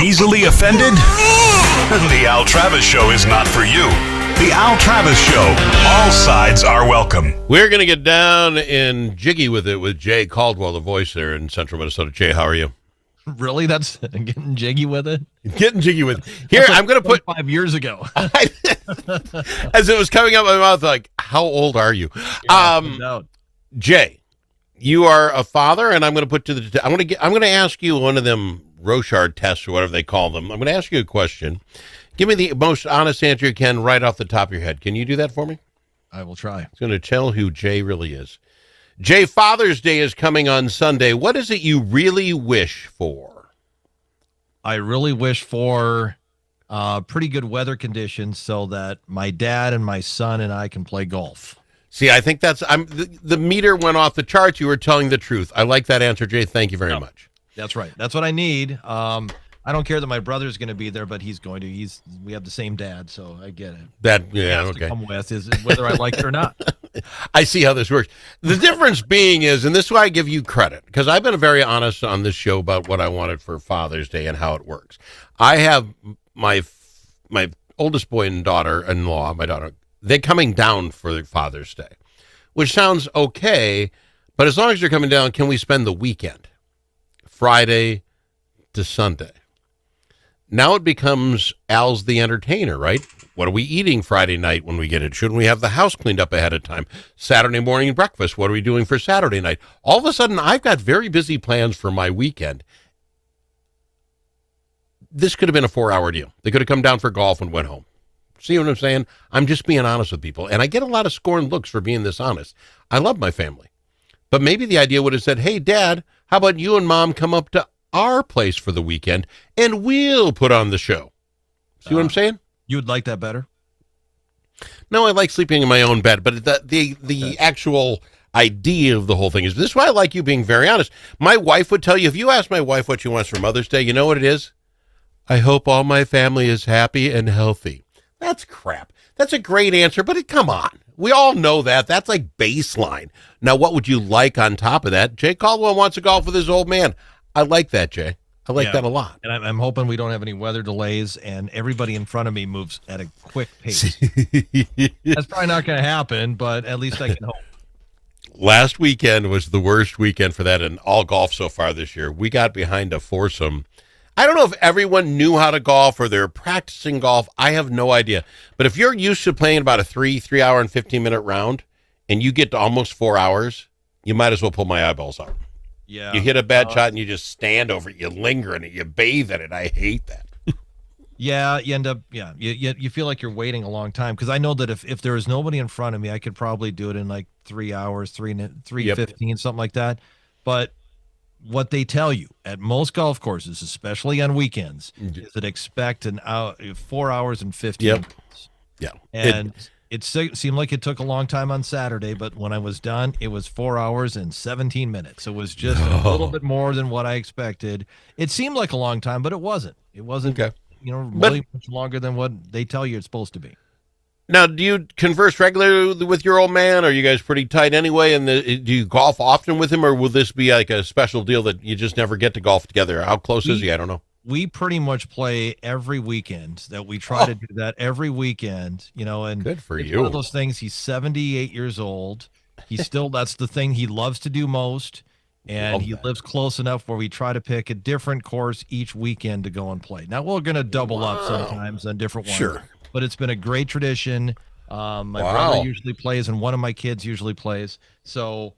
Easily offended? The Al Travis Show is not for you. The Al Travis Show. All sides are welcome. We're going to get down and jiggy with it with Jay Caldwell, the voice there in central Minnesota. Jay, how are you? Really? That's getting jiggy with it? Getting jiggy with it. Here, I'm going to put 5 years ago. As it was coming out of my mouth, like, how old are you? No. Jay, you are a father, and I'm going to put to the. I'm going to ask you one of them Rochard tests or whatever they call them. I'm going to ask you a question. Give me the most honest answer you can right off the top of your head. Can you do that for me? I will try. It's going to tell who Jay really is. Jay, Father's Day is coming on Sunday. What is it you really wish for? I really wish for pretty good weather conditions so that my dad and my son and I can play golf. See, I think the meter went off the charts. You were telling the truth. I like that answer, Jay. Thank you very much. That's right. That's what I need. I don't care that my brother's going to be there, but he's going to. We have the same dad, so I get it. Okay. To come with is whether I like it or not. I see how this works. The difference being is, and this is why I give you credit, because I've been very honest on this show about what I wanted for Father's Day and how it works. I have my oldest boy and daughter-in-law, my daughter, they're coming down for Father's Day, which sounds okay, but as long as they're coming down, can we spend the weekend? Friday to Sunday. Now it becomes Al's the entertainer, right? What are we eating Friday night when we get it? Shouldn't we have the house cleaned up ahead of time? Saturday morning breakfast, what are we doing for Saturday night? All of a sudden, I've got very busy plans for my weekend. This could have been a 4-hour deal. They could have come down for golf and went home. See what I'm saying? I'm just being honest with people. And I get a lot of scorned looks for being this honest. I love my family. But maybe the idea would have said, hey, Dad, how about you and Mom come up to our place for the weekend and we'll put on the show. See what I'm saying? You would like that better? No, I like sleeping in my own bed, but the actual idea of the whole thing is this is why I like you being very honest. My wife would tell you, if you ask my wife what she wants for Mother's Day, you know what it is? I hope all my family is happy and healthy. That's crap. That's a great answer, but come on. We all know that. That's like baseline. Now, what would you like on top of that? Jay Caldwell wants to golf with his old man. I like that, Jay. I like that a lot. And I'm hoping we don't have any weather delays and everybody in front of me moves at a quick pace. That's probably not going to happen, but at least I can hope. Last weekend was the worst weekend for that in all golf so far this year. We got behind a foursome. I don't know if everyone knew how to golf or they're practicing golf. I have no idea. But if you're used to playing about a 3 hour and 15-minute round and you get to almost 4 hours, you might as well pull my eyeballs out. Yeah. You hit a bad shot and you just stand over it. You linger in it. You bathe in it. I hate that. Yeah, you end up, you feel like you're waiting a long time. Because I know that if there is nobody in front of me, I could probably do it in like 3 hours, 3:15, something like that. But what they tell you at most golf courses, especially on weekends, is that expect 4 hours and 15 minutes. Yeah. And it seemed like it took a long time on Saturday, but when I was done, it was 4 hours and 17 minutes. It was just a little bit more than what I expected. It seemed like a long time, but it wasn't. It wasn't, really much longer than what they tell you it's supposed to be. Now, do you converse regularly with your old man? Are you guys pretty tight anyway? And do you golf often with him, or will this be like a special deal that you just never get to golf together? How close is he? I don't know. We pretty much play every weekend. That we try to do that every weekend, and good for it's you. One of those things. He's 78 years old. He's still, that's the thing he loves to do most. And he lives close enough where we try to pick a different course each weekend to go and play. Now we're going to double up sometimes on different ones. Sure. But it's been a great tradition. My brother usually plays, and one of my kids usually plays. So,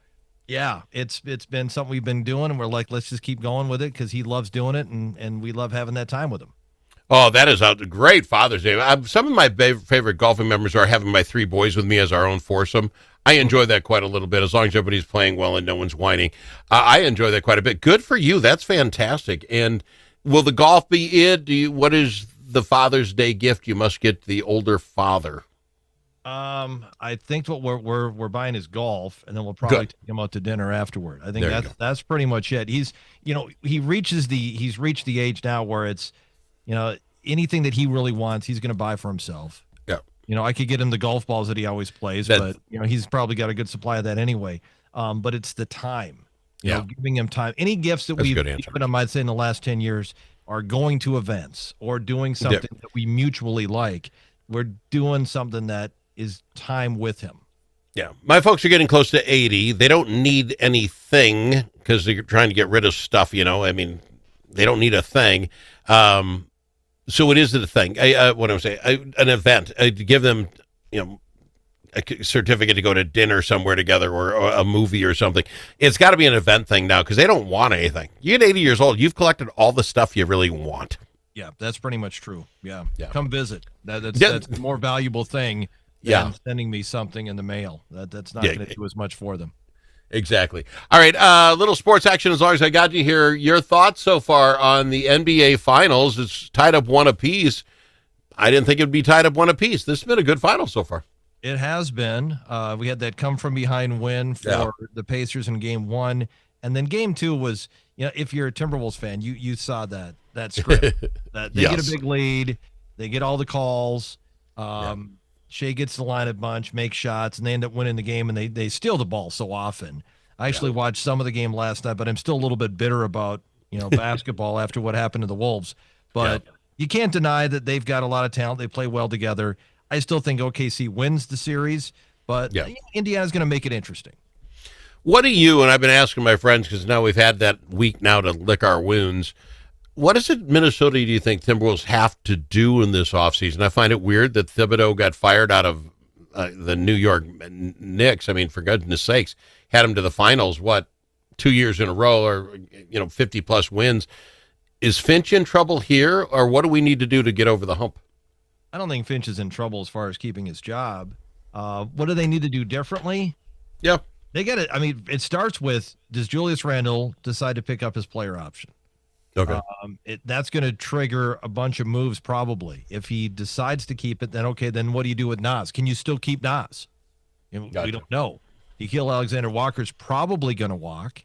yeah, it's been something we've been doing, and we're like, let's just keep going with it because he loves doing it, and we love having that time with him. Oh, that is a great Father's Day. Some of my favorite golfing members are having my 3 boys with me as our own foursome. I enjoy that quite a little bit, as long as everybody's playing well and no one's whining. I enjoy that quite a bit. Good for you. That's fantastic. And will the golf be it? What is the Father's Day gift you must get the older father? I think what we're buying is golf, and then we'll probably take him out to dinner afterward. I think that's pretty much it. He's reached the age now where it's, anything that he really wants, he's going to buy for himself. Yeah. I could get him the golf balls that he always plays, but he's probably got a good supply of that anyway. But it's the time, giving him time. Any gifts that we've given him, I'd say in the last 10 years are going to events or doing something that we mutually like, we're doing something that is time with him. Yeah. My folks are getting close to 80. They don't need anything because they're trying to get rid of stuff, I mean, they don't need a thing. So it is the thing. What I'm saying, an event, to give them, a certificate to go to dinner somewhere together or a movie or something. It's got to be an event thing now because they don't want anything. You get 80 years old, you've collected all the stuff you really want. Yeah, that's pretty much true. Yeah. Come visit. That's the more valuable thing than sending me something in the mail. That's not going to do as much for them. Exactly. All right, little sports action as long as I got you here. Your thoughts so far on the NBA Finals? It's tied up 1 apiece. I didn't think it would be tied up 1 apiece. This has been a good final so far. It has been. We had that come-from-behind win for the Pacers in Game 1. And then Game 2 was, if you're a Timberwolves fan, you saw that script. That they get a big lead. They get all the calls. Shea gets the line a bunch, makes shots, and they end up winning the game, and they steal the ball so often. I actually watched some of the game last night, but I'm still a little bit bitter about, basketball after what happened to the Wolves. But you can't deny that they've got a lot of talent. They play well together. I still think OKC wins the series, but Indiana's going to make it interesting. What do you, and I've been asking my friends because now we've had that week now to lick our wounds, what is it Minnesota do you think Timberwolves have to do in this offseason? I find it weird that Thibodeau got fired out of the New York Knicks. I mean, for goodness sakes, had him to the finals, 2 years in a row or, 50-plus wins. Is Finch in trouble here, or what do we need to do to get over the hump? I don't think Finch is in trouble as far as keeping his job. What do they need to do differently? Yeah. They get it. I mean, it starts with, does Julius Randle decide to pick up his player option? Okay. That's going to trigger a bunch of moves probably. If he decides to keep it, then what do you do with Nas? Can you still keep Nas? We don't know. Nickeil Alexander-Walker's probably going to walk.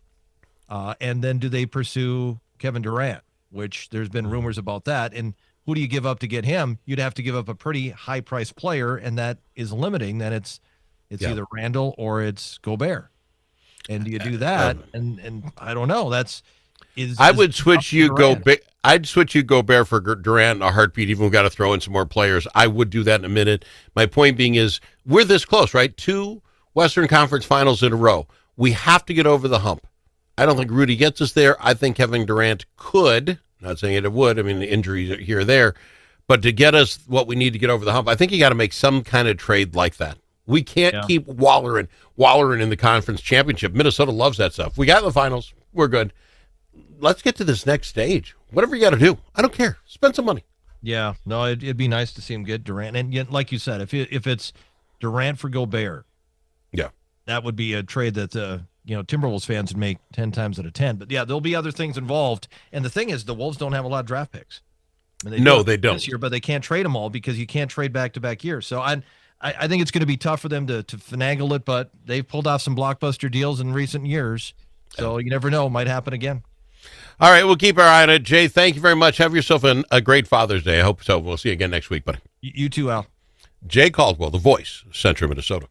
And then do they pursue Kevin Durant, which there's been rumors about that. And who do you give up to get him? You'd have to give up a pretty high-priced player, and that is limiting. Then it's either Randall or it's Gobert. And do you do that? And I don't know. I'd switch you Gobert for Durant in a heartbeat. Even we've got to throw in some more players. I would do that in a minute. My point being is we're this close, right? 2 Western Conference Finals in a row. We have to get over the hump. I don't think Rudy gets us there. I think Kevin Durant could. Not saying it would. I mean, the injuries are here or there. But to get us what we need to get over the hump, I think you got to make some kind of trade like that. We can't keep wallowing in the conference championship. Minnesota loves that stuff. We got in the finals. We're good. Let's get to this next stage. Whatever you got to do. I don't care. Spend some money. Yeah. No, it'd be nice to see him get Durant. And yet, like you said, if it's Durant for Gobert, that would be a trade that Timberwolves fans would make 10 times out of 10. But there'll be other things involved. And the thing is, the Wolves don't have a lot of draft picks. I mean, they don't this year, but they can't trade them all because you can't trade back-to-back years. So I think it's going to be tough for them to finagle it, but they've pulled off some blockbuster deals in recent years. So you never know. It might happen again. All right, we'll keep our eye on it. Jay, thank you very much. Have yourself a great Father's Day. I hope so. We'll see you again next week, buddy. You too, Al. Jay Caldwell, the voice, Central Minnesota.